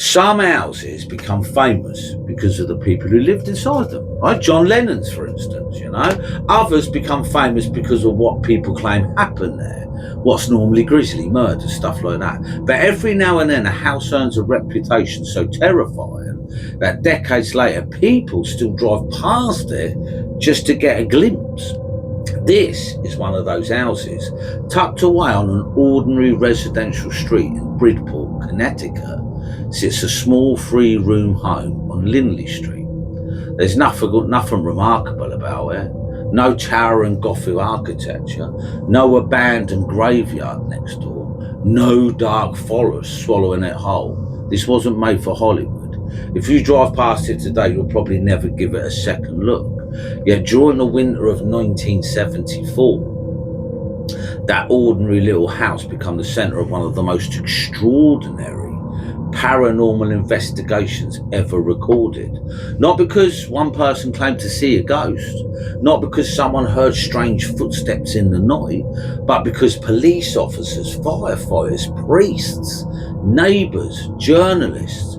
Some houses become famous because of the people who lived inside them, right? John Lennon's, for instance, you know. Others become famous because of what people claim happened there, what's normally grisly, murder, stuff like that. But every now and then a house earns a reputation so terrifying that decades later people still drive past it just to get a glimpse. This is one of those houses, tucked away on an ordinary residential street in Bridgeport, Connecticut, sits a small three-room home on Lindley Street. There's nothing remarkable about it. No towering Gothic architecture, no abandoned graveyard next door, no dark forest swallowing it whole. This wasn't made for Hollywood. If you drive past it today, you'll probably never give it a second look. Yet during the winter of 1974, that ordinary little house became the centre of one of the most extraordinary paranormal investigations ever recorded. Not because one person claimed to see a ghost, not because someone heard strange footsteps in the night, but because police officers, firefighters, priests, neighbours, journalists,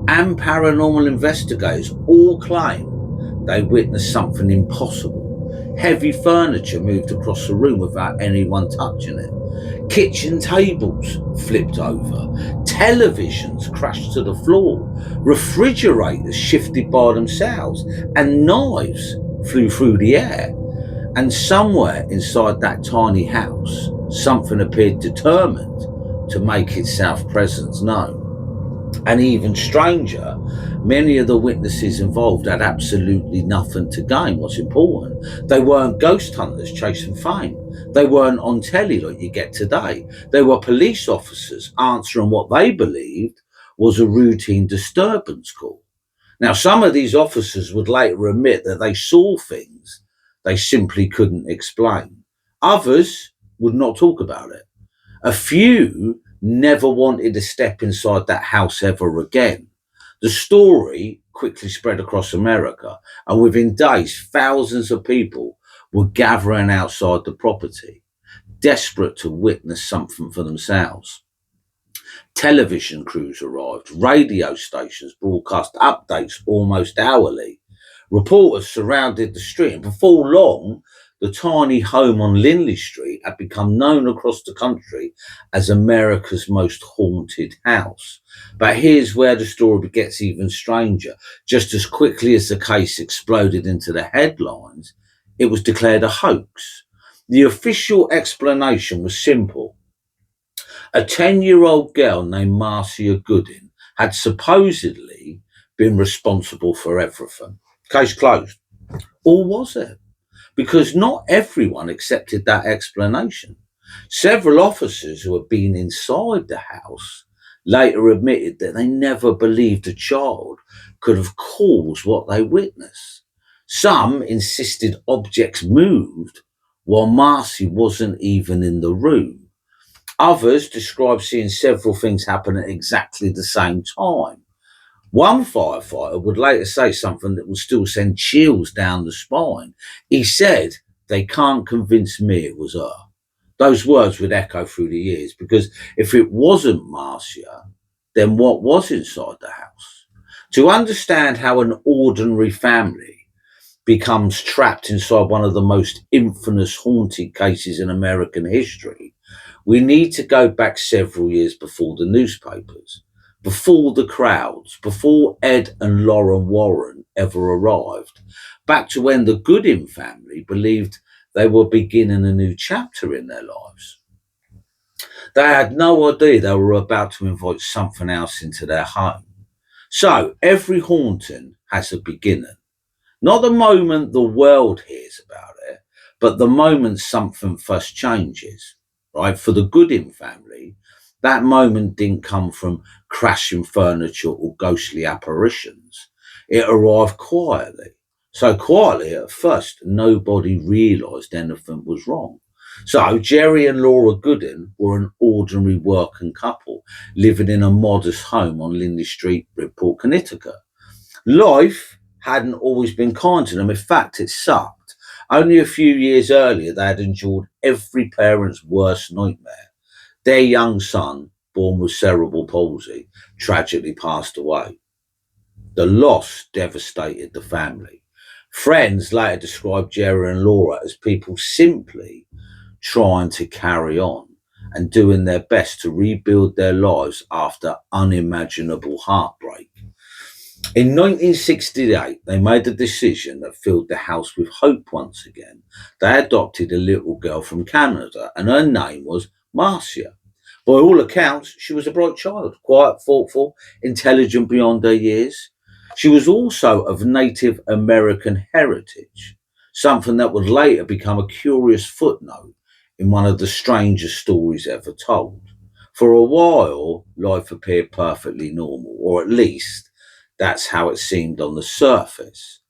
and paranormal investigators all claim they witnessed something impossible. Heavy furniture moved across the room without anyone touching it. Kitchen tables flipped over. Televisions crashed to the floor. Refrigerators shifted by themselves. And knives flew through the air. And somewhere inside that tiny house, something appeared determined to make itself presence known. And even stranger, many of the witnesses involved had absolutely nothing to gain. What's important? They weren't ghost hunters chasing fame. They weren't on telly like you get today. They were police officers answering what they believed was a routine disturbance call. Now, some of these officers would later admit that they saw things they simply couldn't explain. Others would not talk about it. A few never wanted to step inside that house ever again. The story quickly spread across America, and within days, thousands of people were gathering outside the property, desperate to witness something for themselves. Television crews arrived, radio stations broadcast updates almost hourly. Reporters surrounded the street, and before long, the tiny home on Lindley Street had become known across the country as America's most haunted house. But here's where the story gets even stranger. Just as quickly as the case exploded into the headlines, it was declared a hoax. The official explanation was simple. A 10-year-old girl named Marcia Goodin had supposedly been responsible for everything. Case closed. Or was it? Because not everyone accepted that explanation. Several officers who had been inside the house later admitted that they never believed a child could have caused what they witnessed. Some insisted objects moved while Marcy wasn't even in the room. Others described seeing several things happen at exactly the same time. One firefighter would later say something that would still send chills down the spine. He said, "They can't convince me it was her." Those words would echo through the years, because if it wasn't Marcia, then what was inside the house? To understand how an ordinary family becomes trapped inside one of the most infamous haunted cases in American history, we need to go back several years before the newspapers, before the crowds, before Ed and Lorraine Warren ever arrived, back to when the Goodin family believed they were beginning a new chapter in their lives. They had no idea they were about to invite something else into their home. So every haunting has a beginning. Not the moment the world hears about it, but the moment something first changes, right? For the Goodin family, that moment didn't come from crashing furniture or ghostly apparitions. It arrived quietly. So quietly, at first, nobody realised anything was wrong. So Jerry and Laura Goodin were an ordinary working couple living in a modest home on Lindley Street, Bridgeport, Connecticut. Life hadn't always been kind to them. In fact, it sucked. Only a few years earlier, they had endured every parent's worst nightmare. Their young son, born with cerebral palsy, tragically passed away. The loss devastated the family. Friends later described Jerry and Laura as people simply trying to carry on and doing their best to rebuild their lives after unimaginable heartbreak. In 1968, they made a decision that filled the house with hope once again. They adopted a little girl from Canada, and her name was Marcia. By all accounts, she was a bright child, quiet, thoughtful, intelligent beyond her years. She was also of Native American heritage, something that would later become a curious footnote in one of the strangest stories ever told. For a while, life appeared perfectly normal, or at least that's how it seemed on the surface.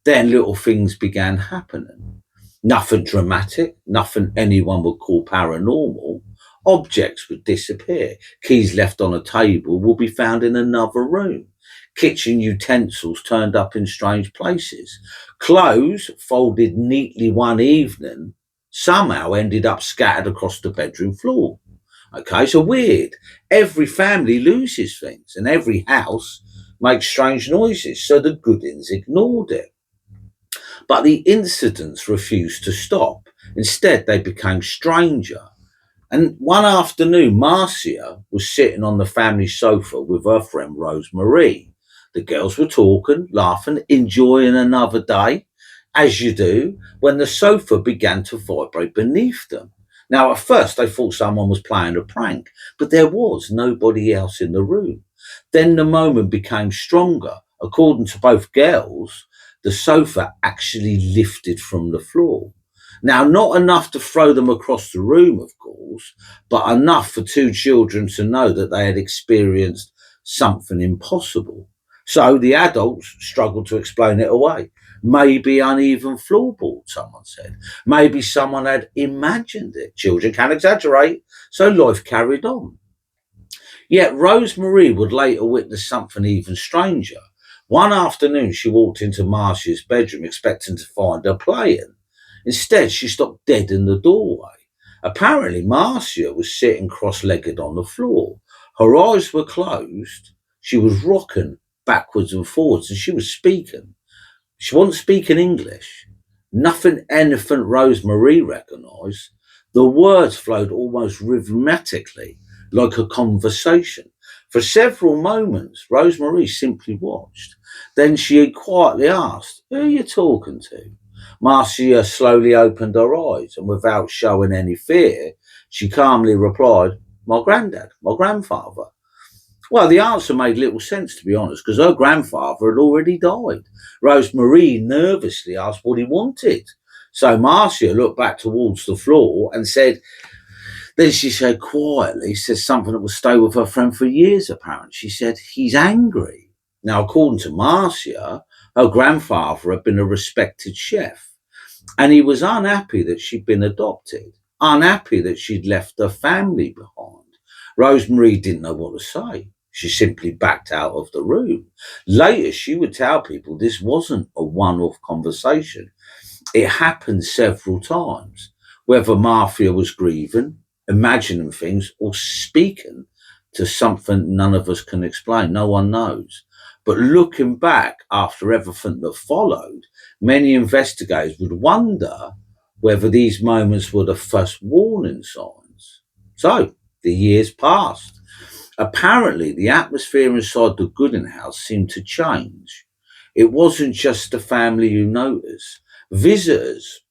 Then little things began happening. Nothing dramatic, nothing anyone would call paranormal. Objects would disappear. Keys left on a table will be found in another room. Kitchen utensils turned up in strange places. Clothes folded neatly one evening somehow ended up scattered across the bedroom floor. Okay, so weird. Every family loses things and every house makes strange noises, so the Goodins ignored it. But the incidents refused to stop. Instead, they became stranger. And one afternoon, Marcia was sitting on the family sofa with her friend Rosemarie. The girls were talking, laughing, enjoying another day, as you do, when the sofa began to vibrate beneath them. Now, at first, they thought someone was playing a prank, but there was nobody else in the room. Then the moment became stronger. According to both girls, the sofa actually lifted from the floor. Now, not enough to throw them across the room, of course, but enough for two children to know that they had experienced something impossible. So the adults struggled to explain it away. Maybe uneven floorboards, someone said. Maybe someone had imagined it. Children can exaggerate, so life carried on. Yet Rosemarie would later witness something even stranger. One afternoon, she walked into Marcia's bedroom expecting to find her playing. Instead, she stopped dead in the doorway. Apparently, Marcia was sitting cross legged on the floor. Her eyes were closed. She was rocking backwards and forwards, and she was speaking. She wasn't speaking English. Nothing anything Rosemarie recognised. The words flowed almost rhythmically, like a conversation. For several moments, Rosemarie simply watched. Then she quietly asked, "Who are you talking to?" Marcia slowly opened her eyes, and without showing any fear, she calmly replied, "My granddad, my grandfather." Well, the answer made little sense, to be honest, because her grandfather had already died. Rosemarie nervously asked what he wanted. So Marcia looked back towards the floor and said, then she said quietly, said something that would stay with her friend for years, apparently. She said, "He's angry." Now, according to Marcia, her grandfather had been a respected chef, and he was unhappy that she'd been adopted, unhappy that she'd left her family behind. Rosemarie didn't know what to say. She simply backed out of the room. Later, she would tell people this wasn't a one off conversation. It happened several times, whether Marcia was grieving, imagining things, or speaking to something none of us can explain. No one knows. But looking back after everything that followed, many investigators would wonder whether these moments were the first warning signs. So the years passed. Apparently, the atmosphere inside the Goodin house seemed to change. It wasn't just the family who noticed. Visitors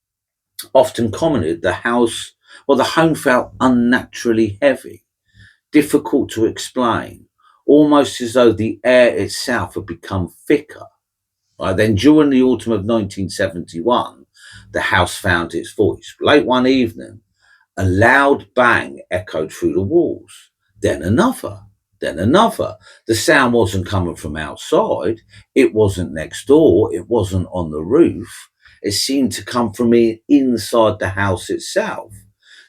often commented the home felt unnaturally heavy, difficult to explain, almost as though the air itself had become thicker. Then, during the autumn of 1971, the house found its voice. Late one evening, a loud bang echoed through the walls. Then another. Then another. The sound wasn't coming from outside. It wasn't next door. It wasn't on the roof. It seemed to come from inside the house itself.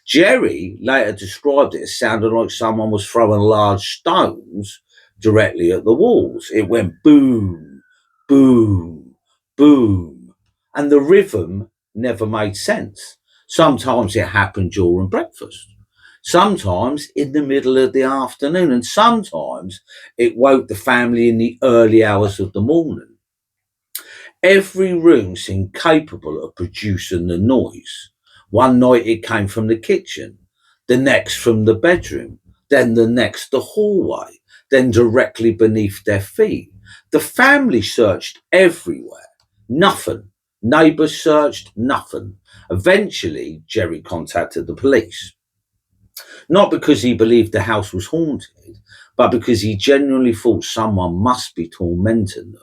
Jerry later described it as sounding like someone was throwing large stones directly at the walls. It went boom, boom, boom, and the rhythm never made sense. Sometimes it happened during breakfast. sometimes in the middle of the afternoon, and sometimes it woke the family in the early hours of the morning. Every room seemed capable of producing the noise. One night it came from the kitchen, the next from the bedroom, then the next the hallway, then directly beneath their feet. The family searched everywhere. Nothing. Neighbours searched, nothing. Eventually, Jerry contacted the police. Not because he believed the house was haunted, but because he genuinely thought someone must be tormenting them.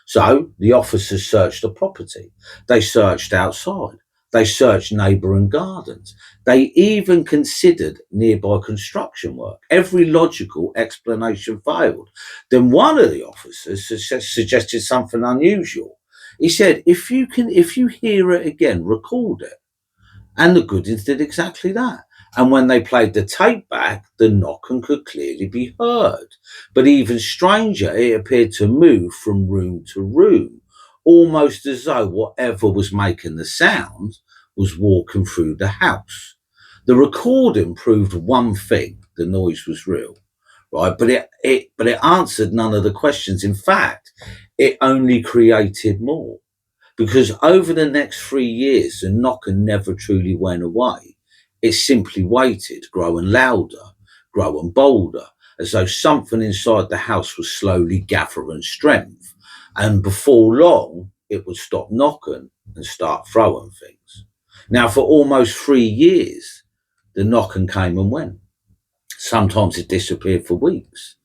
So the officers searched the property. They searched outside. They searched neighbouring gardens. They even considered nearby construction work. Every logical explanation failed. Then one of the officers suggested something unusual. He said, if you hear it again, record it. And the Goodins did exactly that. And when they played the tape back, the knocking could clearly be heard. But even stranger, it appeared to move from room to room, almost as though whatever was making the sound was walking through the house. The recording proved one thing: the noise was real, right? But it answered none of the questions. In fact, it only created more. Because over the next 3 years, the knocker never truly went away. It simply waited, growing louder, growing bolder, as though something inside the house was slowly gathering strength. And before long, it would stop knocking and start throwing things. Now, for almost 3 years, the knocking came and went. Sometimes it disappeared for weeks.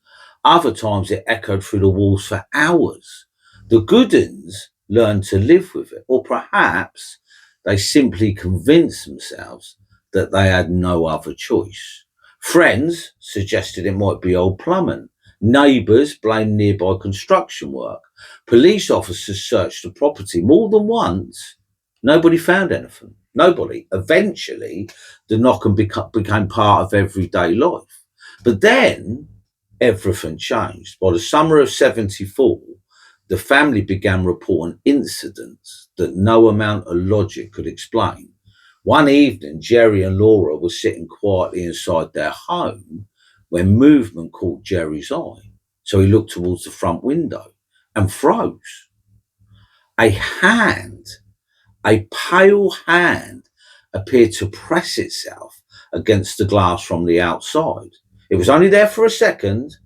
Other times it echoed through the walls for hours. The Goodins learned to live with it, or perhaps they simply convinced themselves that they had no other choice. Friends suggested it might be old plumbing. Neighbours blamed nearby construction work. Police officers searched the property more than once. Nobody found anything. Nobody. Eventually, the knocking became part of everyday life. But then everything changed. By the summer of 74, the family began reporting incidents that no amount of logic could explain. One evening, Jerry and Laura were sitting quietly inside their home when movement caught Jerry's eye. So he looked towards the front window and froze. A hand, a pale hand, appeared to press itself against the glass from the outside. It was only there for a second,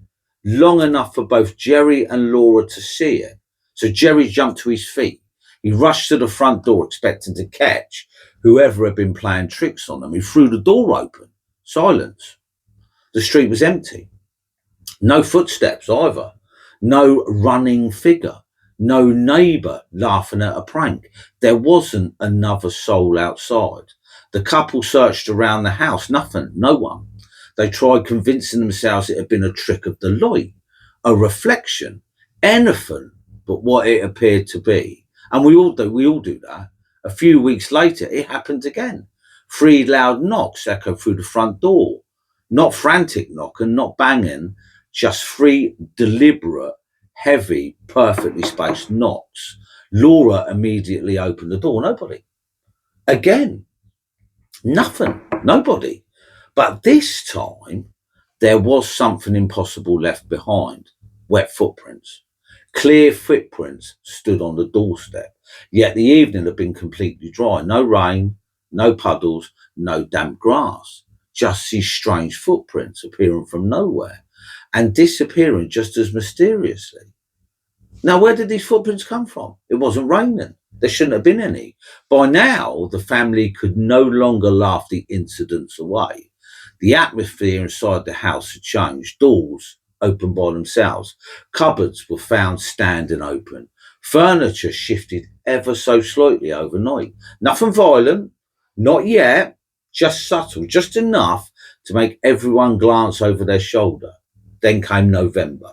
long enough for both Jerry and Laura to see it. So Jerry jumped to his feet. He rushed to the front door, expecting to catch whoever had been playing tricks on them. He threw the door open. Silence. The street was empty. No footsteps either. No running figure. No neighbour laughing at a prank. There wasn't another soul outside. The couple searched around the house. Nothing. No one. They tried convincing themselves it had been a trick of the light, a reflection, anything but what it appeared to be. And we all do that. A few weeks later, it happened again. 3 loud knocks echoed through the front door. Not frantic knocking, not banging, just 3 deliberate, heavy, perfectly spaced knocks. Laura immediately opened the door. Nobody. Again. Nothing. Nobody. But this time, there was something impossible left behind. Wet footprints. Clear footprints stood on the doorstep. Yet the evening had been completely dry. No rain, no puddles, no damp grass. Just these strange footprints appearing from nowhere and disappearing just as mysteriously. Now, where did these footprints come from? It wasn't raining. There shouldn't have been any. By now, the family could no longer laugh the incidents away. The atmosphere inside the house had changed. Doors opened by themselves. Cupboards were found standing open. Furniture shifted ever so slightly overnight. Nothing violent, not yet, just subtle, just enough to make everyone glance over their shoulder. Then came November,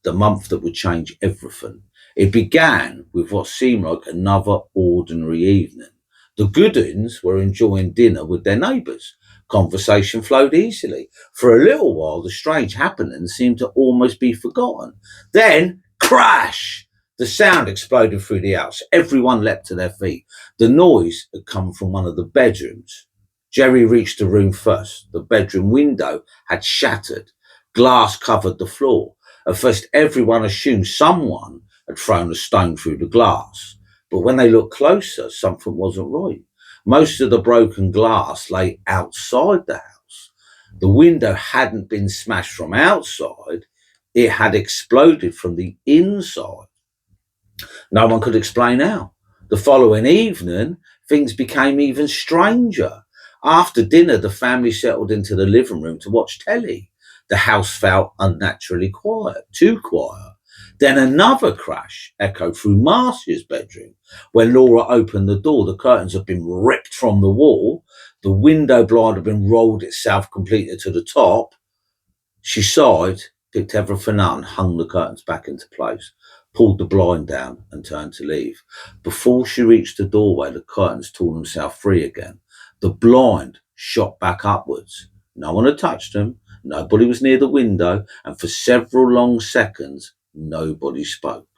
the month that would change everything. It began with what seemed like another ordinary evening. The Goodins were enjoying dinner with their neighbours. Conversation flowed easily. For a little while, the strange happenings seemed to almost be forgotten. Then, crash! The sound exploded through the house. Everyone leapt to their feet. The noise had come from one of the bedrooms. Jerry reached the room first. The bedroom window had shattered. Glass covered the floor. At first, everyone assumed someone had thrown a stone through the glass. But when they looked closer, something wasn't right. Most of the broken glass lay outside the house. The window hadn't been smashed from outside. It had exploded from the inside. No one could explain how. The following evening, things became even stranger. After dinner, the family settled into the living room to watch telly. The house felt unnaturally quiet, too quiet. Then another crash echoed through Marcia's bedroom. When Laura opened the door, the curtains had been ripped from the wall. The window blind had been rolled itself completely to the top. She sighed, picked everything up and hung the curtains back into place, pulled the blind down and turned to leave. Before she reached the doorway, the curtains tore themselves free again. The blind shot back upwards. No one had touched them. Nobody was near the window, and for several long seconds, nobody spoke.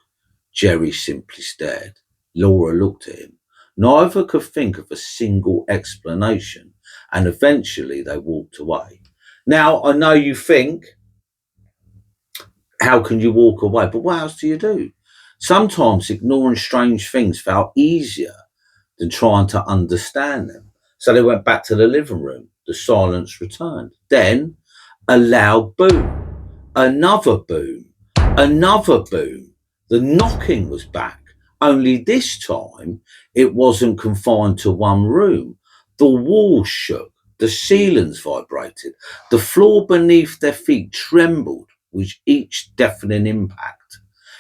Jerry simply stared. Laura looked at him. Neither could think of a single explanation, and eventually they walked away. Now, I know you think, how can you walk away? But what else do you do? Sometimes ignoring strange things felt easier than trying to understand them. So they went back to the living room. The silence returned. Then a loud boom, another boom, another boom. The knocking was back, only this time it wasn't confined to one room. The walls shook, the ceilings vibrated, the floor beneath their feet trembled with each deafening impact.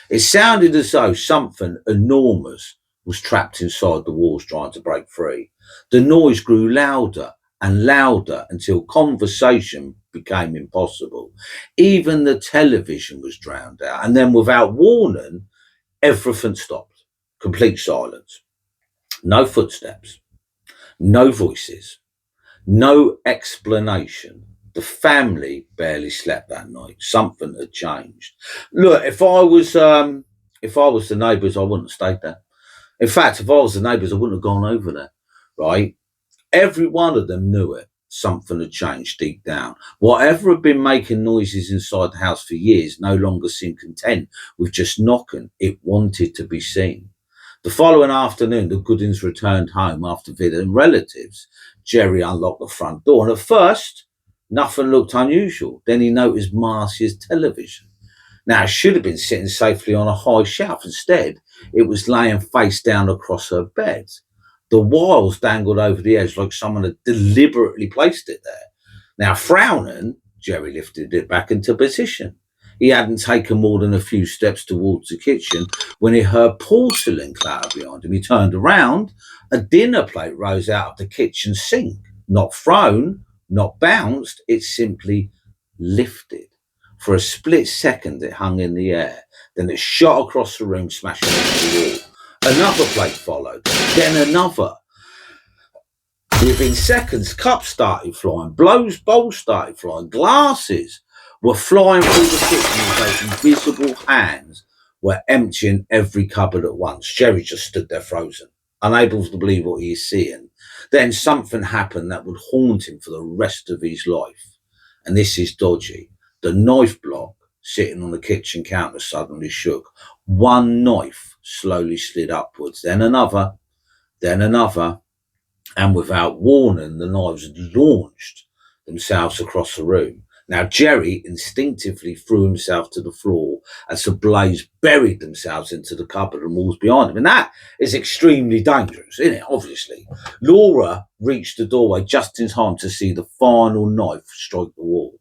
It sounded as though something enormous was trapped inside the walls trying to break free. The noise grew louder and louder until conversation became impossible. Even the television was drowned out. And then without warning, everything stopped. Complete silence. No footsteps. No voices. No explanation. The family barely slept that night. Something had changed. Look, if I was the neighbours, I wouldn't have stayed there. In fact, if I was the neighbours, I wouldn't have gone over there. Right? Every one of them knew it. Something had changed deep down. Whatever had been making noises inside the house for years no longer seemed content with just knocking. It wanted to be seen. The following afternoon, the Goodins returned home after visiting relatives. Jerry unlocked the front door, and at first, nothing looked unusual. Then he noticed Marcia's television. Now, it should have been sitting safely on a high shelf. Instead, it was laying face down across her bed. The wires dangled over the edge like someone had deliberately placed it there. Now, frowning, Jerry lifted it back into position. He hadn't taken more than a few steps towards the kitchen when he heard porcelain clatter behind him. He turned around. A dinner plate rose out of the kitchen sink. Not thrown, not bounced, it simply lifted. For a split second, it hung in the air. Then it shot across the room, smashing into the wall. Another plate followed, then another. Within seconds, cups started flying, bowls started flying, glasses were flying through the kitchen as though invisible hands were emptying every cupboard at once. Jerry just stood there frozen, unable to believe what he was seeing. Then something happened that would haunt him for the rest of his life. And this is dodgy. The knife block sitting on the kitchen counter suddenly shook. One knife slowly slid upwards, then another, and without warning, the knives launched themselves across the room. Now, Jerry instinctively threw himself to the floor as the blades buried themselves into the cupboard and walls behind him. And that is extremely dangerous, isn't it? Obviously. Laura reached the doorway just in time to see the final knife strike the wall.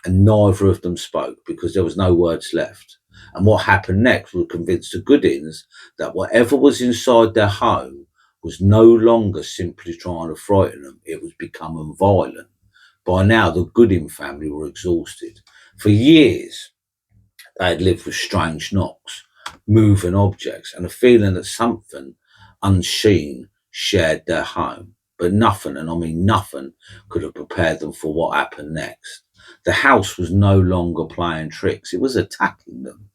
And neither of them spoke because there was no words left. And what happened next would convince the Goodins that whatever was inside their home was no longer simply trying to frighten them. It was becoming violent. By now, the Goodin family were exhausted. For years, they had lived with strange knocks, moving objects, and a feeling that something unseen shared their home. But nothing, and I mean nothing, could have prepared them for what happened next. The house was no longer playing tricks. It was attacking them.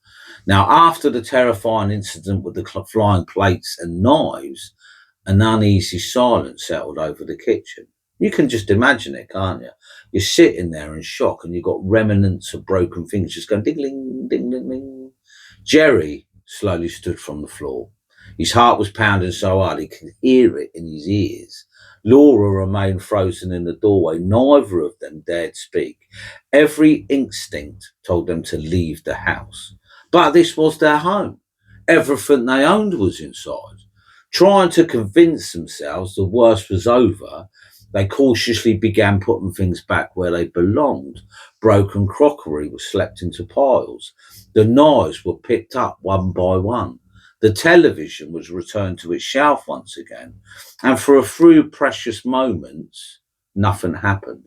Now, after the terrifying incident with the flying plates and knives, an uneasy silence settled over the kitchen. You can just imagine it, can't you? You're sitting there in shock and you've got remnants of broken things just going ding, ding, ding, ding. Jerry slowly stood from the floor. His heart was pounding so hard he could hear it in his ears. Laura remained frozen in the doorway. Neither of them dared speak. Every instinct told them to leave the house. But this was their home. Everything they owned was inside. Trying to convince themselves the worst was over, they cautiously began putting things back where they belonged. Broken crockery was slept into piles. The knives were picked up one by one. The television was returned to its shelf once again. And for a few precious moments, nothing happened.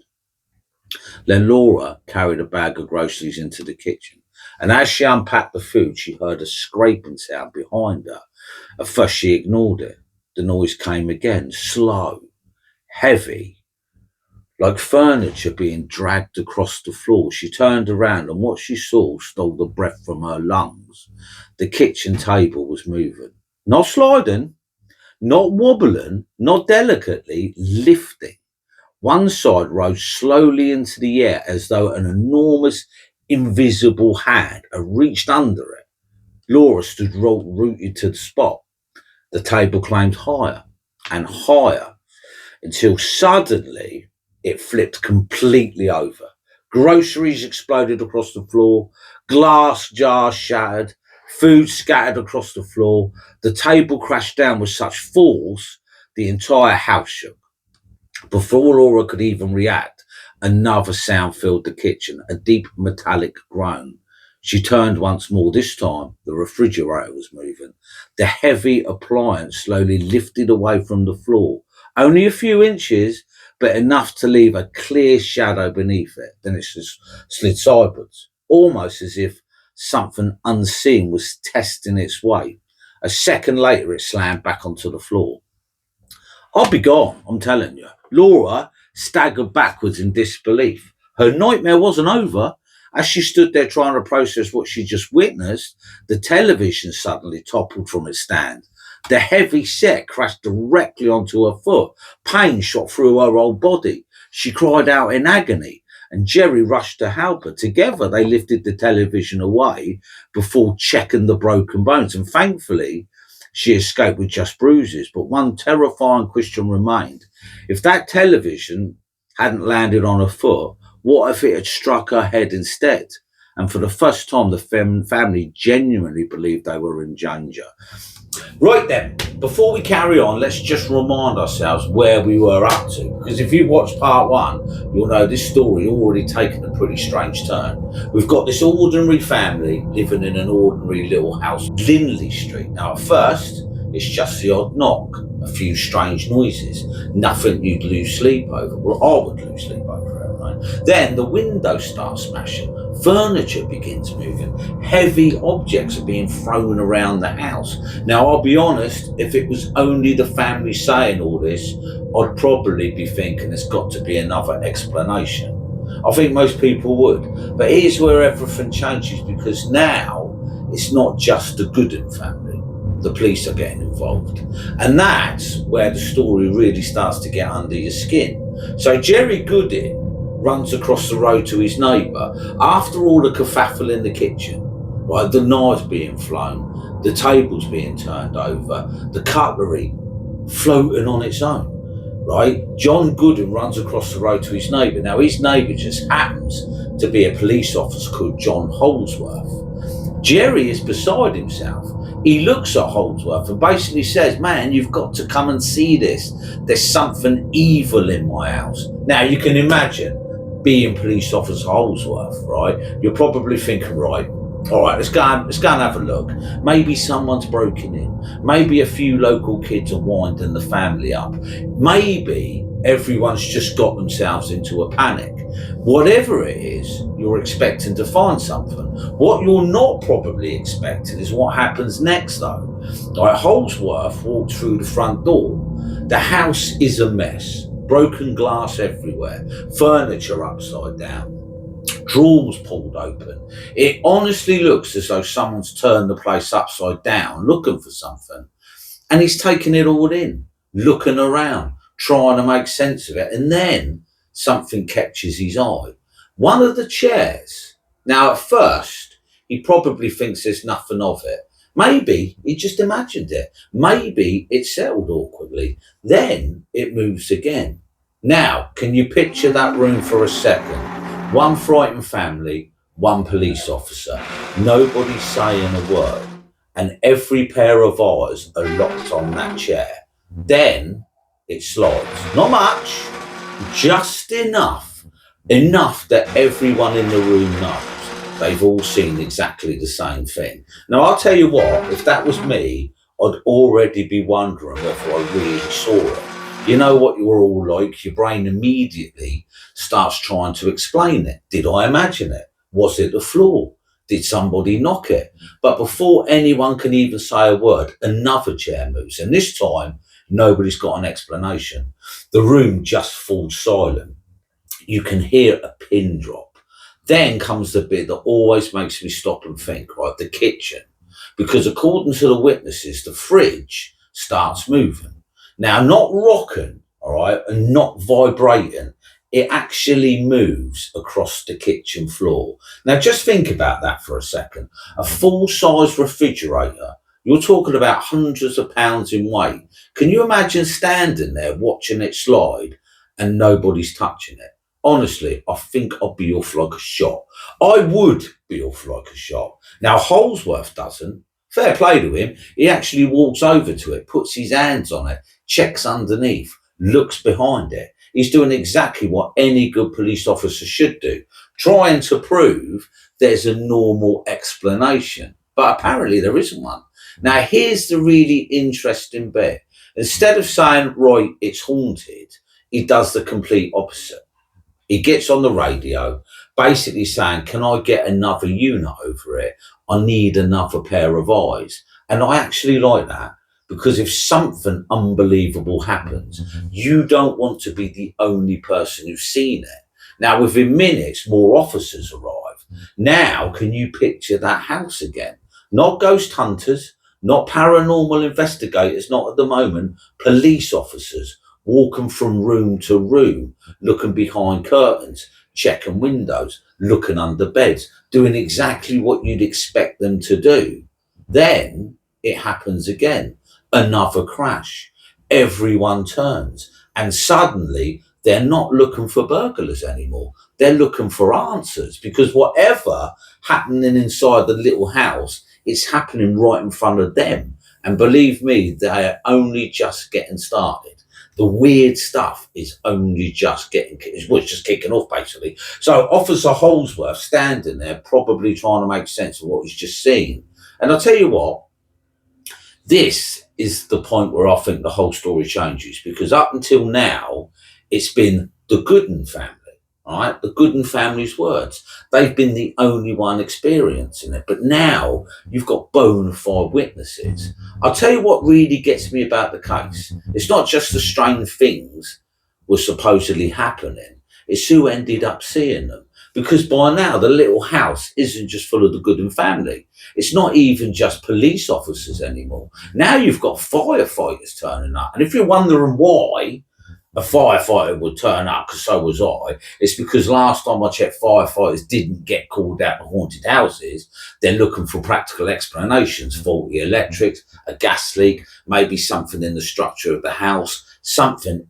Then Laura carried a bag of groceries into the kitchen. And as she unpacked the food, she heard a scraping sound behind her. At first, she ignored it. The noise came again, slow, heavy, like furniture being dragged across the floor. She turned around and what she saw stole the breath from her lungs. The kitchen table was moving. Not sliding, not wobbling, not delicately, lifting. One side rose slowly into the air as though an enormous invisible hand had reached under it. Laura stood rooted to the spot. The table climbed higher and higher until suddenly it flipped completely over. Groceries exploded across the floor, glass jars shattered, food scattered across the floor. The table crashed down with such force the entire house shook. Before Laura could even react, another sound filled the kitchen, a deep metallic groan. She turned once more. This time, the refrigerator was moving. The heavy appliance slowly lifted away from the floor, only a few inches, but enough to leave a clear shadow beneath it. Then it just slid sideways, almost as if something unseen was testing its way. A second later, it slammed back onto the floor. I'll be gone, I'm telling you. Laura staggered backwards in disbelief. Her nightmare wasn't over. As she stood there trying to process what she just witnessed, the television suddenly toppled from its stand. The heavy set crashed directly onto her foot. Pain shot through her whole body. She cried out in agony, and Jerry rushed to help her. Together, they lifted the television away before checking the broken bones, and thankfully, she escaped with just bruises. But one terrifying question remained. If that television hadn't landed on her foot, what if it had struck her head instead? And for the first time, the family genuinely believed they were in danger. Right then, before we carry on, let's just remind ourselves where we were up to. Because if you watched part one, you'll know this story already taken a pretty strange turn. We've got this ordinary family living in an ordinary little house, Lindley Street. Now, at first, it's just the odd knock, a few strange noises, nothing you'd lose sleep over. Well, I would lose sleep over it, right? Then the windows start smashing. Furniture begins moving. Heavy objects are being thrown around the house. Now, I'll be honest, if it was only the family saying all this, I'd probably be thinking there's got to be another explanation. I think most people would. But here's where everything changes, because now it's not just the Goodin family. The police are getting involved. And that's where the story really starts to get under your skin. So Jerry Goodin runs across the road to his neighbour. After all the kerfuffle in the kitchen, right, the knives being flown, the tables being turned over, the cutlery floating on its own, right? John Goodin runs across the road to his neighbour. Now, his neighbour just happens to be a police officer called John Holdsworth. Jerry is beside himself. He looks at Holdsworth and basically says, man, you've got to come and see this. There's something evil in my house. Now, you can imagine being police officer Holdsworth, right? You're probably thinking, right, all right, let's go and have a look. Maybe someone's broken in. Maybe a few local kids are winding the family up. Maybe everyone's just got themselves into a panic. Whatever it is, you're expecting to find something. What you're not probably expecting is what happens next, though. Like, Holdsworth walked through the front door. The house is a mess. Broken glass everywhere. Furniture upside down. Drawers pulled open. It honestly looks as though someone's turned the place upside down, looking for something. And he's taking it all in, looking around, trying to make sense of it, and then something catches his eye. One of the chairs. Now, at first, he probably thinks there's nothing of it. Maybe he just imagined it. Maybe it settled awkwardly. Then it moves again. Now, can you picture that room for a second? One frightened family, one police officer, nobody saying a word, and every pair of eyes are locked on that chair. Then it slides. Not much, just enough that everyone in the room knows they've all seen exactly the same thing. Now, I'll tell you what, if that was me, I'd already be wondering whether I really saw it. You know what you're all like, your brain immediately starts trying to explain it. Did I imagine it? Was it the floor? Did somebody knock it? But before anyone can even say a word, another chair moves. And this time, nobody's got an explanation. The room just falls silent. You can hear a pin drop. Then comes the bit that always makes me stop and think, right? The kitchen. Because according to the witnesses, the fridge starts moving. Now, not rocking, all right, and not vibrating. It actually moves across the kitchen floor. Now, just think about that for a second. A full-size refrigerator, you're talking about hundreds of pounds in weight. Can you imagine standing there watching it slide and nobody's touching it? Honestly, I think I'd be off like a shot. I would be off like a shot. Now, Holsworth doesn't. Fair play to him. He actually walks over to it, puts his hands on it, checks underneath, looks behind it. He's doing exactly what any good police officer should do, trying to prove there's a normal explanation. But apparently there isn't one. Now, here's the really interesting bit. Instead of saying, right, it's haunted, he does the complete opposite. He gets on the radio, basically saying, can I get another unit over it? I need another pair of eyes. And I actually like that, because if something unbelievable happens, you don't want to be the only person who's seen it. Now, within minutes, more officers arrive. Now, can you picture that house again? Not ghost hunters, not paranormal investigators, not at the moment, police officers walking from room to room, looking behind curtains, checking windows, looking under beds, doing exactly what you'd expect them to do. Then it happens again. Another crash. Everyone turns, and suddenly they're not looking for burglars anymore. They're looking for answers, because whatever happening inside the little house, it's happening right in front of them. And believe me, they're only just getting started. The weird stuff is only just kicking off, basically. So Officer Holsworth standing there, probably trying to make sense of what he's just seen. And I'll tell you what, this is the point where I think the whole story changes, because up until now, it's been the Goodin family, right? The Goodin family's words. They've been the only one experiencing it. But now you've got bona fide witnesses. I'll tell you what really gets me about the case. It's not just the strange things were supposedly happening. It's who ended up seeing them. Because by now, the little house isn't just full of the Goodin family. It's not even just police officers anymore. Now you've got firefighters turning up. And if you're wondering why a firefighter would turn up, because so was I, it's because last time I checked, firefighters didn't get called out to haunted houses. They're looking for practical explanations, faulty electrics, a gas leak, maybe something in the structure of the house,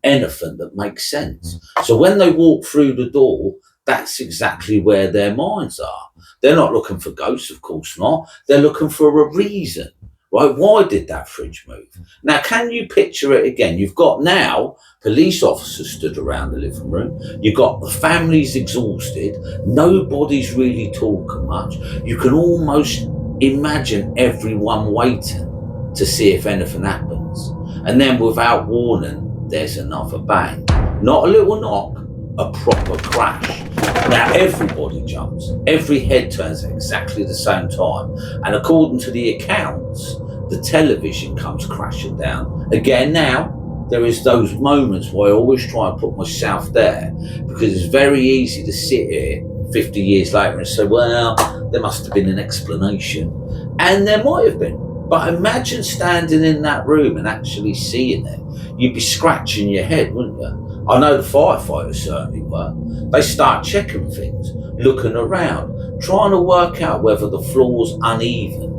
anything that makes sense. So when they walk through the door, that's exactly where their minds are. They're not looking for ghosts, of course not. They're looking for a reason, right? Why did that fridge move? Now, can you picture it again? You've got now police officers stood around the living room. You've got the families exhausted. Nobody's really talking much. You can almost imagine everyone waiting to see if anything happens. And then without warning, there's another bang. Not a little knock, a proper crash. Now everybody jumps, every head turns at exactly the same time, and according to the accounts, the television comes crashing down. Again, now there is those moments where I always try and put myself there, because it's very easy to sit here 50 years later and say, well, there must have been an explanation. And there might have been. But imagine standing in that room and actually seeing it. You'd be scratching your head, wouldn't you? I know the firefighters certainly were. They start checking things, looking around, trying to work out whether the floor's uneven,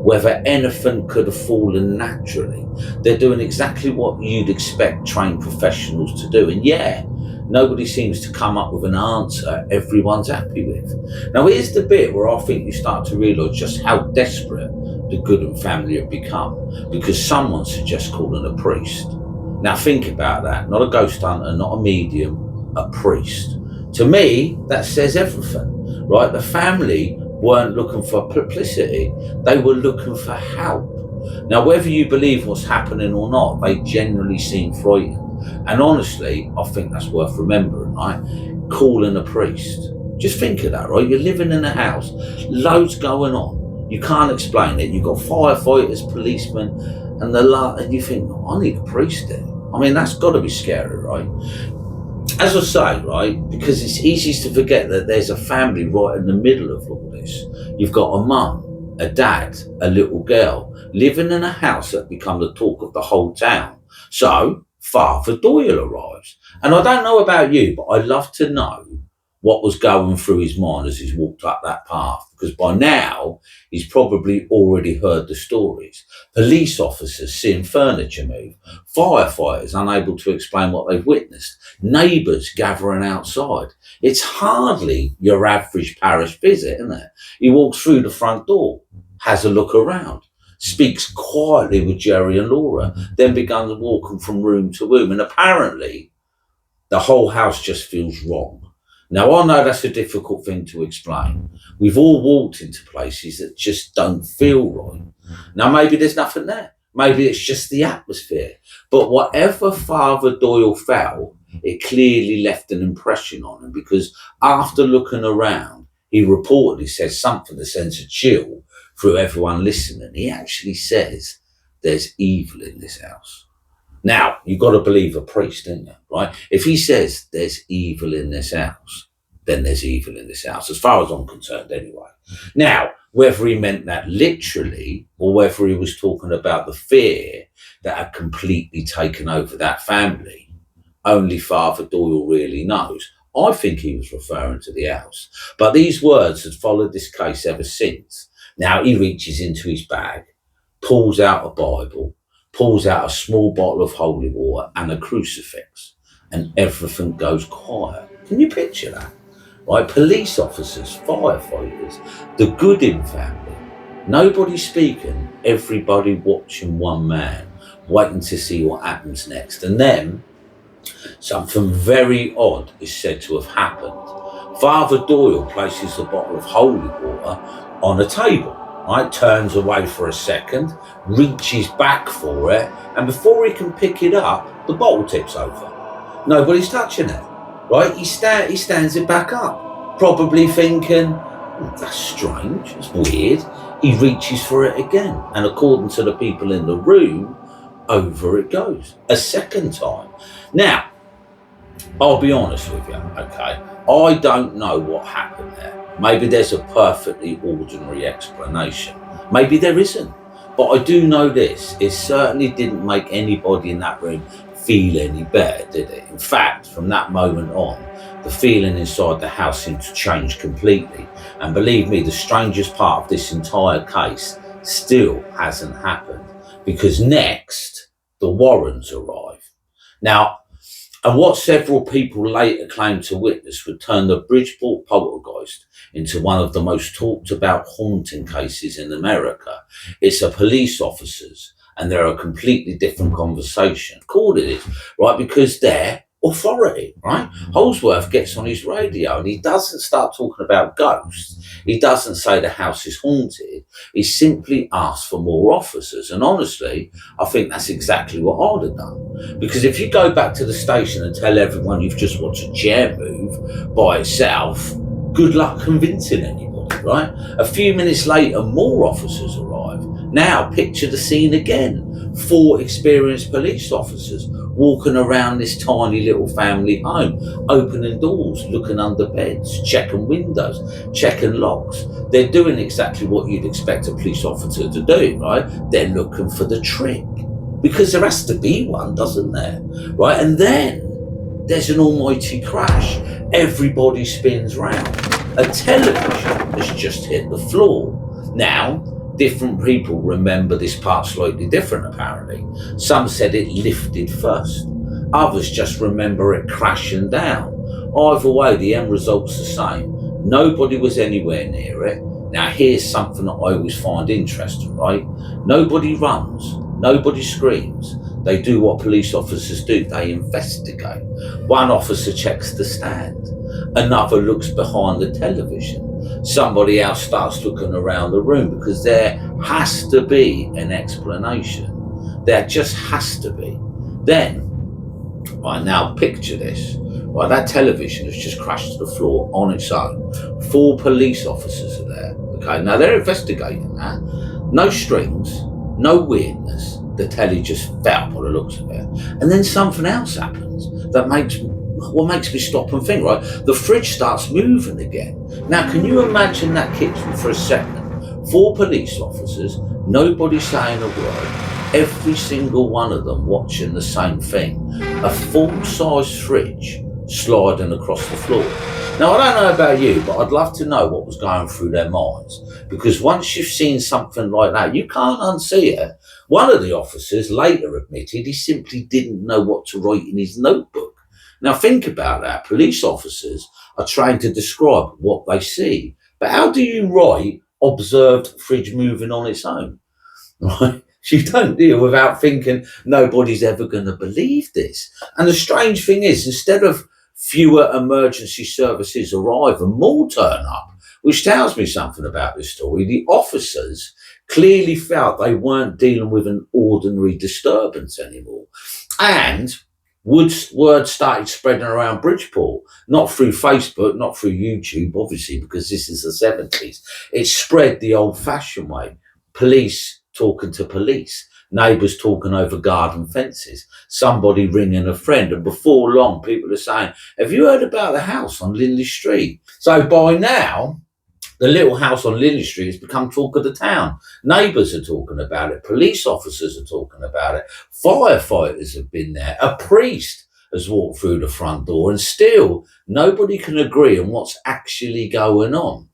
whether anything could have fallen naturally. They're doing exactly what you'd expect trained professionals to do. And yeah, nobody seems to come up with an answer everyone's happy with. Now here's the bit where I think you start to realise just how desperate the Goodin family have become, because someone suggests calling a priest. Now think about that, not a ghost hunter, not a medium, a priest. To me, that says everything, right? The family weren't looking for publicity, they were looking for help. Now whether you believe what's happening or not, they generally seem frightened. And honestly, I think that's worth remembering, right? Calling a priest. Just think of that, right? You're living in a house, loads going on. You can't explain it. You've got firefighters, policemen, and you think, oh, I need a priest there. I mean, that's got to be scary, right? As I say, right, because it's easy to forget that there's a family right in the middle of all this. You've got a mum, a dad, a little girl, living in a house that become the talk of the whole town. So Father Doyle arrives. And I don't know about you, but I'd love to know what was going through his mind as he's walked up that path, because by now he's probably already heard the stories. Police officers seeing furniture move, firefighters unable to explain what they've witnessed, neighbours gathering outside. It's hardly your average parish visit, isn't it? He walks through the front door, has a look around, speaks quietly with Jerry and Laura, then begins walking from room to room, and apparently the whole house just feels wrong. Now, I know that's a difficult thing to explain. We've all walked into places that just don't feel right. Now, maybe there's nothing there. Maybe it's just the atmosphere. But whatever Father Doyle felt, it clearly left an impression on him, because after looking around, he reportedly says something that sends a chill through everyone listening. He actually says, there's evil in this house. Now, you've got to believe a priest, don't you, right? If he says there's evil in this house, then there's evil in this house, as far as I'm concerned anyway. Now, whether he meant that literally or whether he was talking about the fear that had completely taken over that family, only Father Doyle really knows. I think he was referring to the house. But these words had followed this case ever since. Now, he reaches into his bag, pulls out a Bible, pulls out a small bottle of holy water and a crucifix, and everything goes quiet. Can you picture that? Right? Police officers, firefighters, the Goodin family, nobody speaking, everybody watching one man, waiting to see what happens next. And then something very odd is said to have happened. Father Doyle places the bottle of holy water on a table. Right, turns away for a second, reaches back for it, and before he can pick it up, the bottle tips over. Nobody's touching it, right? He stands it back up, probably thinking, that's strange, it's weird. He reaches for it again, and according to the people in the room, over it goes, a second time. Now, I'll be honest with you, okay? I don't know what happened there. Maybe there's a perfectly ordinary explanation. Maybe there isn't. But I do know this, it certainly didn't make anybody in that room feel any better, did it? In fact, from that moment on, the feeling inside the house seemed to change completely. And believe me, the strangest part of this entire case still hasn't happened, because next, the Warrens arrive. Now, and what several people later claimed to witness would turn the Bridgeport Poltergeist into one of the most talked about haunting cases in America. It's a police officers, and they're a completely different conversation. Called it is, right? Because they're authority, right? Holsworth gets on his radio and he doesn't start talking about ghosts. He doesn't say the house is haunted. He simply asks for more officers. And honestly, I think that's exactly what I'd have done. Because if you go back to the station and tell everyone you've just watched a chair move by itself, good luck convincing anybody. right? A few minutes later, more officers arrive. Now, picture the scene again. 4 experienced police officers walking around this tiny little family home, opening doors, looking under beds, checking windows, checking locks. They're doing exactly what you'd expect a police officer to do, right? They're looking for the trick. Because there has to be one, doesn't there? Right? And then there's an almighty crash. Everybody spins round. A television has just hit the floor. Now, different people remember this part slightly different, apparently. Some said it lifted first. Others just remember it crashing down. Either way, the end result's the same. Nobody was anywhere near it. Now, here's something that I always find interesting, right? Nobody runs. Nobody screams. They do what police officers do. They investigate. One officer checks the stand. Another looks behind the television. Somebody else starts looking around the room because there has to be an explanation. There just has to be. Then, I now picture this. Right, that television has just crashed to the floor on its own. 4 police officers are there. Okay, now they're investigating that. No strings, no weirdness. The telly just fell by the looks of it. And then something else happens that makes me stop and think, right? The fridge starts moving again. Now, can you imagine that kitchen for a second? 4 police officers, nobody saying a word, every single one of them watching the same thing. A full-size fridge sliding across the floor. Now, I don't know about you, but I'd love to know what was going through their minds, because once you've seen something like that, you can't unsee it. One of the officers later admitted he simply didn't know what to write in his notebook. Now, think about that. Police officers are trying to describe what they see, but how do you write observed fridge moving on its own? Right? You don't deal without thinking nobody's ever going to believe this. And the strange thing is, instead of fewer emergency services arrive and more turn up, which tells me something about this story, the officers clearly felt they weren't dealing with an ordinary disturbance anymore. And word started spreading around Bridgeport, not through Facebook, not through YouTube, obviously, because this is the 70s. It spread the old-fashioned way. Police talking to police. Neighbours talking over garden fences, somebody ringing a friend, and before long people are saying, have you heard about the house on Lindley Street? So by now, the little house on Lindley Street has become talk of the town. Neighbours are talking about it, police officers are talking about it, firefighters have been there, a priest has walked through the front door, and still nobody can agree on what's actually going on.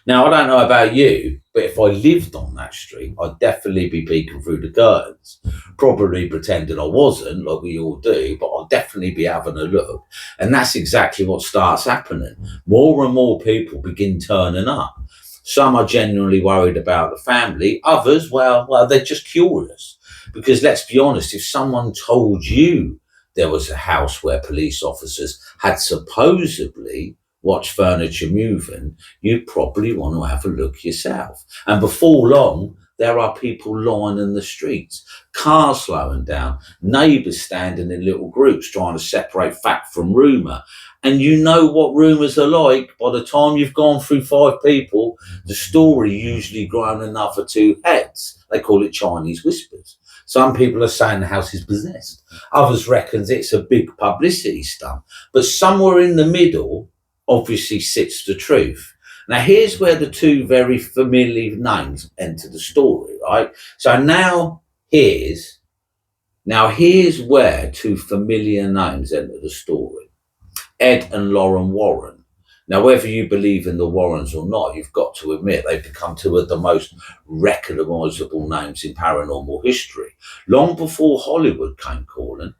Now, I don't know about you, but if I lived on that street, I'd definitely be peeking through the curtains, probably pretending I wasn't, like we all do, but I'd definitely be having a look. And that's exactly what starts happening. More and more people begin turning up. Some are genuinely worried about the family. Others, well, they're just curious. Because let's be honest, if someone told you there was a house where police officers had supposedly watch furniture moving, you'd probably want to have a look yourself. And before long, there are people lining the streets, cars slowing down, neighbours standing in little groups trying to separate fact from rumour. And you know what rumours are like. By the time you've gone through 5 people, the story usually grown another 2 heads. They call it Chinese whispers. Some people are saying the house is possessed. Others reckons it's a big publicity stunt. But somewhere in the middle, obviously sits the truth. Now, here's where the 2 very familiar names enter the story, right? So now here's where 2 familiar names enter the story. Ed and Lorraine Warren. Now, whether you believe in the Warrens or not, you've got to admit they've become 2 of the most recognisable names in paranormal history. Long before Hollywood came calling,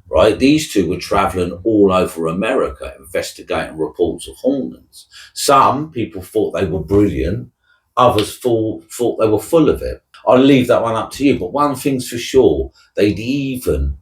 right? These 2 were travelling all over America, investigating reports of hauntings. Some people thought they were brilliant. Others thought they were full of it. I'll leave that one up to you. But one thing's for sure, they'd even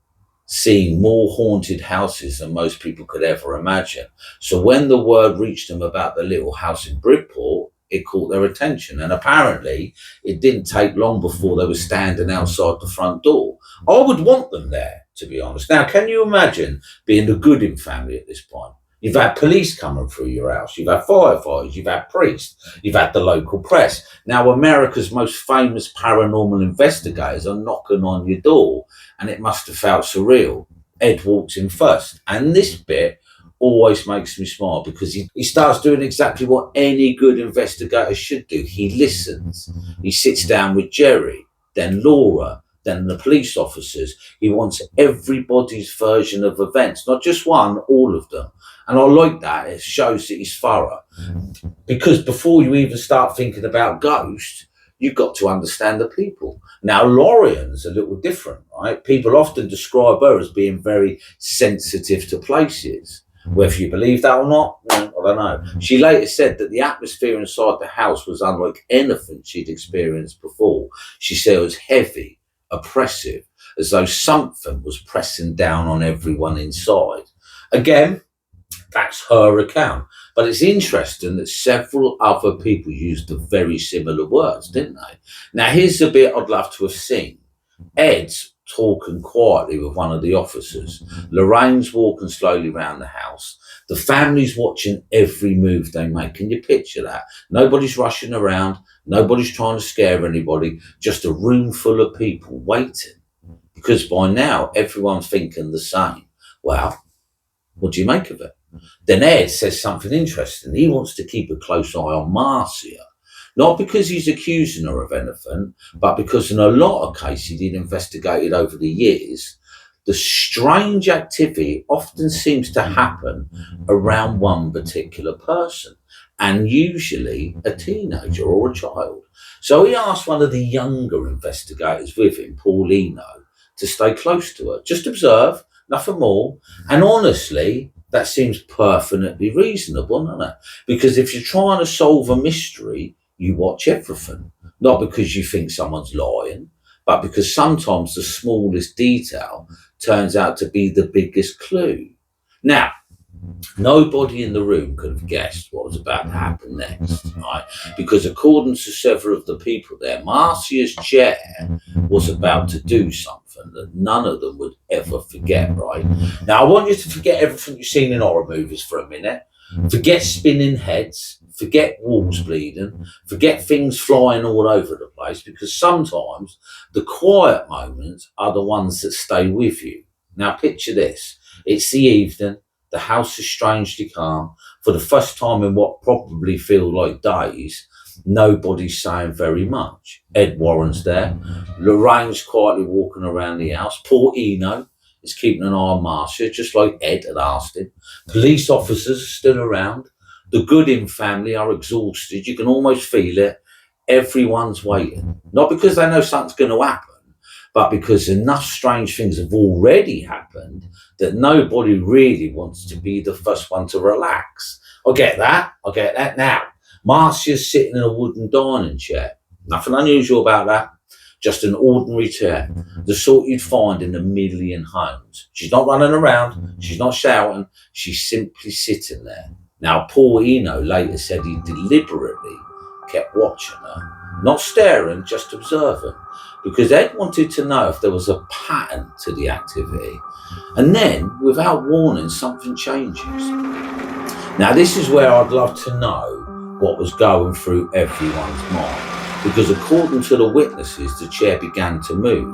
seen more haunted houses than most people could ever imagine. So when the word reached them about the little house in Bridgeport, it caught their attention. And apparently, it didn't take long before they were standing outside the front door. I would want them there, to be honest. Now, can you imagine being the Goodin family at this point? You've had police coming through your house. You've had firefighters. You've had priests. You've had the local press. Now, America's most famous paranormal investigators are knocking on your door, and it must have felt surreal. Ed walks in first, and this bit always makes me smile because he starts doing exactly what any good investigator should do. He listens. He sits down with Jerry, then Laura, then the police officers. He wants everybody's version of events, not just one, all of them. And I like that. It shows that he's thorough. Because before you even start thinking about ghosts, you've got to understand the people. Now, Lorian's a little different, right? People often describe her as being very sensitive to places. Whether you believe that or not, I don't know. She later said that the atmosphere inside the house was unlike anything she'd experienced before. She said it was heavy, oppressive, as though something was pressing down on everyone inside. Again, that's her account. But it's interesting that several other people used the very similar words, didn't they? Now, here's the bit I'd love to have seen. Ed's talking quietly with one of the officers. Lorraine's walking slowly around the house. The family's watching every move they make. Can you picture that? Nobody's rushing around. Nobody's trying to scare anybody. Just a room full of people waiting. Because by now, everyone's thinking the same. Well, what do you make of it? Then Ed says something interesting. He wants to keep a close eye on Marcia. Not because he's accusing her of anything, but because in a lot of cases he'd investigated over the years, the strange activity often seems to happen around one particular person, and usually a teenager or a child. So he asked one of the younger investigators with him, Paul Eno, to stay close to her. Just observe, nothing more. And honestly, that seems perfectly reasonable, doesn't it? Because if you're trying to solve a mystery, you watch everything. Not because you think someone's lying, but because sometimes the smallest detail turns out to be the biggest clue. Now, nobody in the room could have guessed what was about to happen next, right? Because according to several of the people there, Marcia's chair was about to do something that none of them would ever forget, right? Now, I want you to forget everything you've seen in horror movies for a minute. Forget spinning heads, forget walls bleeding, forget things flying all over the place, because sometimes the quiet moments are the ones that stay with you. Now, picture this. It's the evening. The house is strangely calm. For the first time in what probably feel like days, nobody's saying very much. Ed Warren's there. Lorraine's quietly walking around the house. Poor Eno is keeping an eye on Marcia, just like Ed had asked him. Police officers are still around. The Goodin family are exhausted. You can almost feel it. Everyone's waiting. Not because they know something's going to happen, but because enough strange things have already happened that nobody really wants to be the first one to relax. I get that. Now, Marcia's sitting in a wooden dining chair. Nothing unusual about that. Just an ordinary chair. The sort you'd find in a million homes. She's not running around. She's not shouting. She's simply sitting there. Now, Paul Eno later said he deliberately kept watching her. Not staring, just observing. Because Ed wanted to know if there was a pattern to the activity. And then, without warning, something changes. Now, this is where I'd love to know what was going through everyone's mind. Because according to the witnesses, the chair began to move.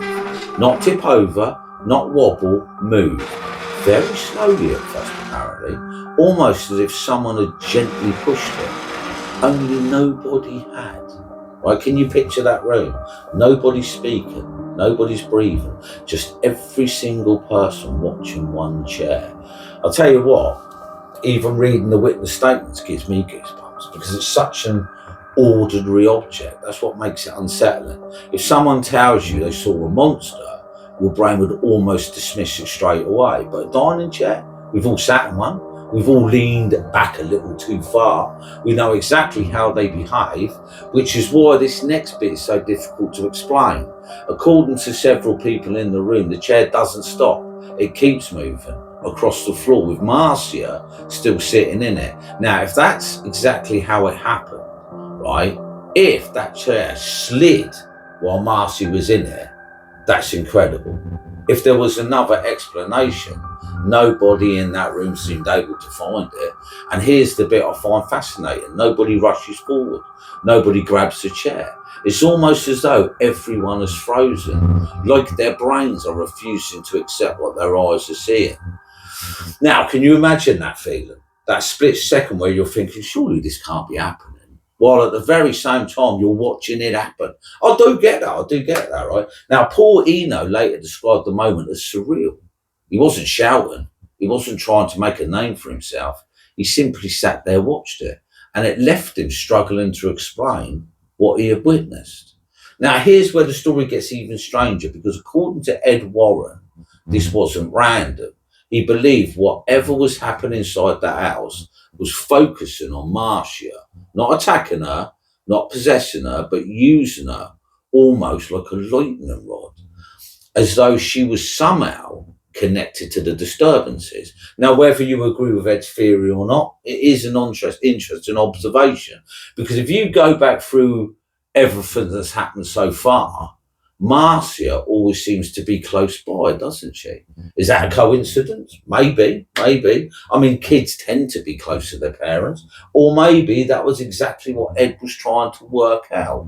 Not tip over, not wobble, move. Very slowly at first, apparently. Almost as if someone had gently pushed it. Only nobody had. Right, can you picture that room? Nobody's speaking, nobody's breathing, just every single person watching one chair. I'll tell you what, even reading the witness statements gives me goosebumps because it's such an ordinary object. That's what makes it unsettling. If someone tells you they saw a monster, your brain would almost dismiss it straight away. But a dining chair, we've all sat in one. We've all leaned back a little too far. We know exactly how they behave, which is why this next bit is so difficult to explain. According to several people in the room, the chair doesn't stop. It keeps moving across the floor with Marcia still sitting in it. Now, if that's exactly how it happened, right, if that chair slid while Marcia was in it, That's incredible. If there was another explanation, nobody in that room seemed able to find it. And here's the bit I find fascinating. Nobody rushes forward. Nobody grabs a chair. It's almost as though everyone is frozen, like their brains are refusing to accept what their eyes are seeing. Now, can you imagine that feeling? That split second where you're thinking, surely this can't be happening, while at the very same time you're watching it happen. I do get that, right? Now, poor Eno later described the moment as surreal. He wasn't shouting. He wasn't trying to make a name for himself. He simply sat there, watched it, and it left him struggling to explain what he had witnessed. Now, here's where the story gets even stranger, because according to Ed Warren, this wasn't random. He believed whatever was happening inside the house was focusing on Marcia, not attacking her, not possessing her, but using her almost like a lightning rod, as though she was somehow connected to the disturbances. Now, whether you agree with Ed's theory or not, it is an interesting observation, because if you go back through everything that's happened so far, Marcia always seems to be close by, doesn't she? Is that a coincidence? Maybe. I mean, kids tend to be close to their parents, or maybe that was exactly what Ed was trying to work out.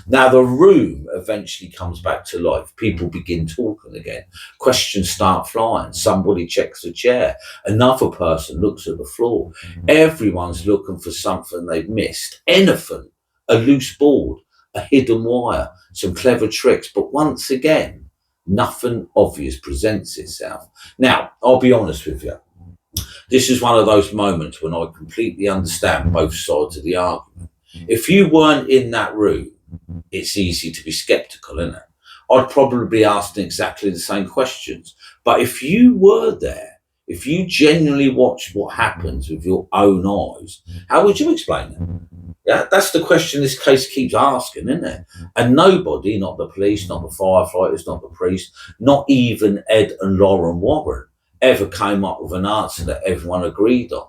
Now, the room eventually comes back to life. People begin talking again. Questions start flying. Somebody checks the chair. Another person looks at the floor. Everyone's looking for something they've missed. Anything. A loose board, a hidden wire, some clever tricks, but once again, nothing obvious presents itself. Now, I'll be honest with you. This is one of those moments when I completely understand both sides of the argument. If you weren't in that room, it's easy to be skeptical, isn't it? I'd probably be asking exactly the same questions. But if you were there, if you genuinely watched what happens with your own eyes, how would you explain it? Yeah, that's the question this case keeps asking, isn't it? And nobody, not the police, not the firefighters, not the priest, not even Ed and Lorraine Warren, ever came up with an answer that everyone agreed on.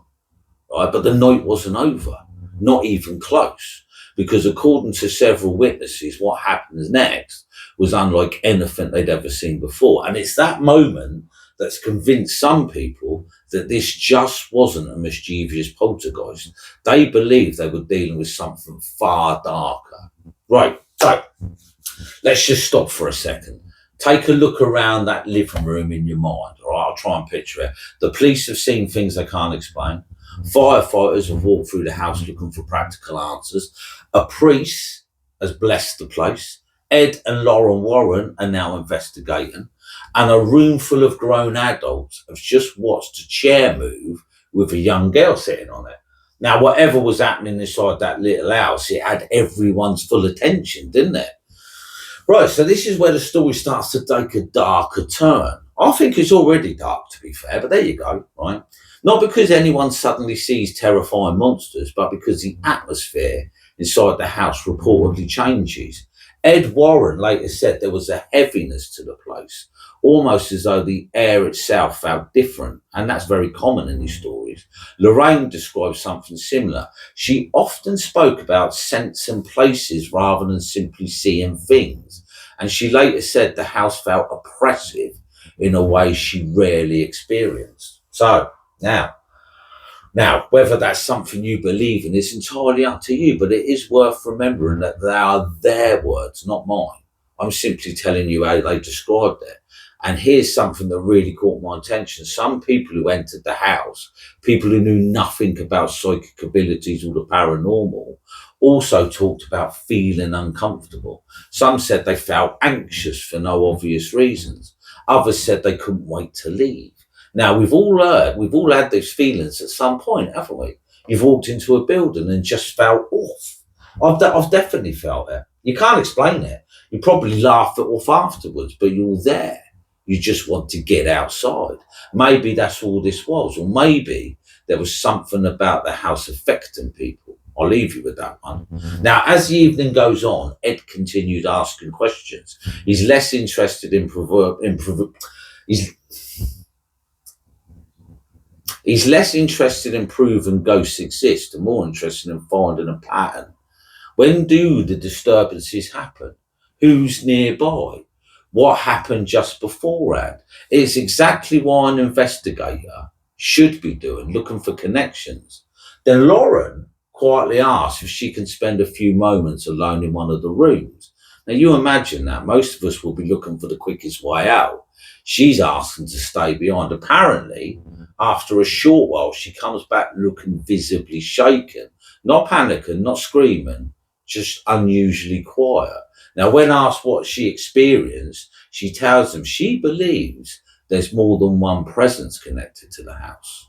Right? But the night wasn't over, not even close, because according to several witnesses, what happens next was unlike anything they'd ever seen before. And it's that moment that's convinced some people that this just wasn't a mischievous poltergeist. They believed they were dealing with something far darker. Right, so let's just stop for a second. Take a look around that living room in your mind. All right, I'll try and picture it. The police have seen things they can't explain. Firefighters have walked through the house looking for practical answers. A priest has blessed the place. Ed and Lorraine Warren are now investigating. And a room full of grown adults have just watched a chair move with a young girl sitting on it. Now, whatever was happening inside that little house, it had everyone's full attention, didn't it? Right, so this is where the story starts to take a darker turn. I think it's already dark, to be fair, but there you go, right? Not because anyone suddenly sees terrifying monsters, but because the atmosphere inside the house reportedly changes. Ed Warren later said there was a heaviness to the place, almost as though the air itself felt different, and that's very common in these stories. Lorraine describes something similar. She often spoke about sensing places rather than simply seeing things, and she later said the house felt oppressive in a way she rarely experienced. So, now, whether that's something you believe in is entirely up to you, but it is worth remembering that they are their words, not mine. I'm simply telling you how they described it. And here's something that really caught my attention. Some people who entered the house, people who knew nothing about psychic abilities or the paranormal, also talked about feeling uncomfortable. Some said they felt anxious for no obvious reasons. Others said they couldn't wait to leave. Now, we've all had these feelings at some point, haven't we? You've walked into a building and just felt off. I've definitely felt it. You can't explain it. You probably laugh it off afterwards, but you're there. You just want to get outside. Maybe that's all this was, or maybe there was something about the house affecting people. I'll leave you with that one. Now, as the evening goes on, Ed continued asking questions. He's less interested in He's less interested in proving ghosts exist and more interested in finding a pattern. When do the disturbances happen? Who's nearby? what happened just beforehand. It's exactly what an investigator should be doing, looking for connections. Then Lauren quietly asks if she can spend a few moments alone in one of the rooms. Now, you imagine that most of us will be looking for the quickest way out. She's asking to stay behind. Apparently, after a short while, she comes back looking visibly shaken, not panicking, not screaming, just unusually quiet. Now, when asked what she experienced, she tells them she believes there's more than one presence connected to the house.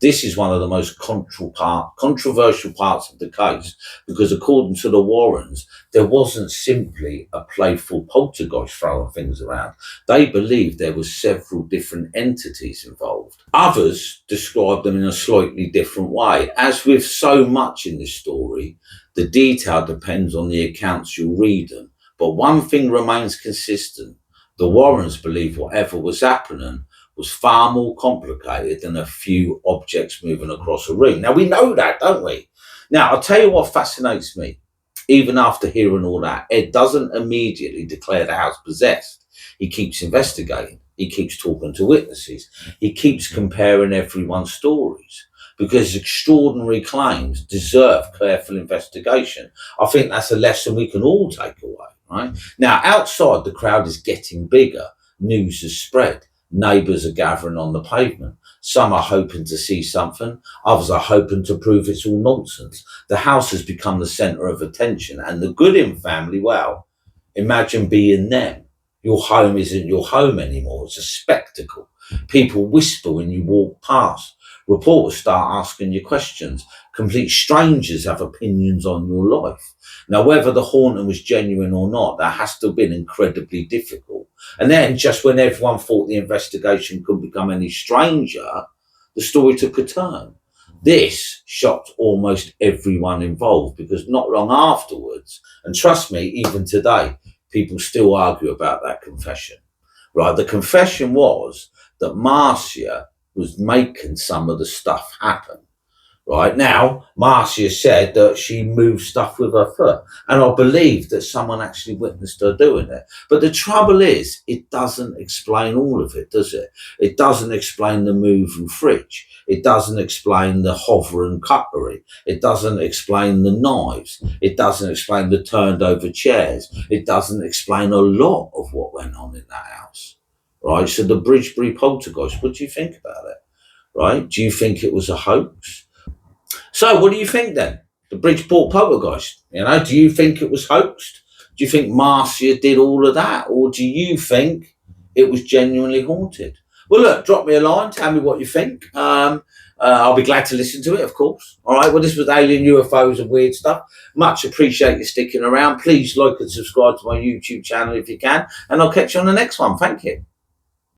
This is one of the most controversial parts of the case because, according to the Warrens, there wasn't simply a playful poltergeist throwing things around. They believed there were several different entities involved. Others described them in a slightly different way. As with so much in this story, the detail depends on the accounts you're reading. But one thing remains consistent. The Warrens believe whatever was happening was far more complicated than a few objects moving across a room. Now, we know that, don't we? Now, I'll tell you what fascinates me. Even after hearing all that, Ed doesn't immediately declare the house possessed. He keeps investigating. He keeps talking to witnesses. He keeps comparing everyone's stories because extraordinary claims deserve careful investigation. I think that's a lesson we can all take away, right? Now, outside, the crowd is getting bigger. News has spread. Neighbours are gathering on the pavement. Some are hoping to see something. Others are hoping to prove it's all nonsense. The house has become the centre of attention. And the Goodin family, well, imagine being them. Your home isn't your home anymore. It's a spectacle. People whisper when you walk past. Reporters start asking you questions. Complete strangers have opinions on your life. Now, whether the haunting was genuine or not, that has to have been incredibly difficult. And then, just when everyone thought the investigation couldn't become any stranger, the story took a turn. This shocked almost everyone involved because not long afterwards, and trust me, even today, people still argue about that confession. Right? The confession was that Marcia was making some of the stuff happen. Right now, Marcia said that she moved stuff with her foot, and I believe that someone actually witnessed her doing it. But the trouble is, it doesn't explain all of it, does it? It doesn't explain the moving fridge. It doesn't explain the hovering cutlery. It doesn't explain the knives. It doesn't explain the turned over chairs. It doesn't explain a lot of what went on in that house. Right? So the Bridgeport Poltergeist, what do you think about it? Right? Do you think it was a hoax? So, what do you think then? The Bridgeport Poltergeist, do you think it was hoaxed? Do you think Marcia did all of that? Or do you think it was genuinely haunted? Well, look, drop me a line, tell me what you think. I'll be glad to listen to it, of course. All right, well, this was Alien UFOs and weird stuff. Much appreciate you sticking around. Please like and subscribe to my YouTube channel if you can, and I'll catch you on the next one. Thank you.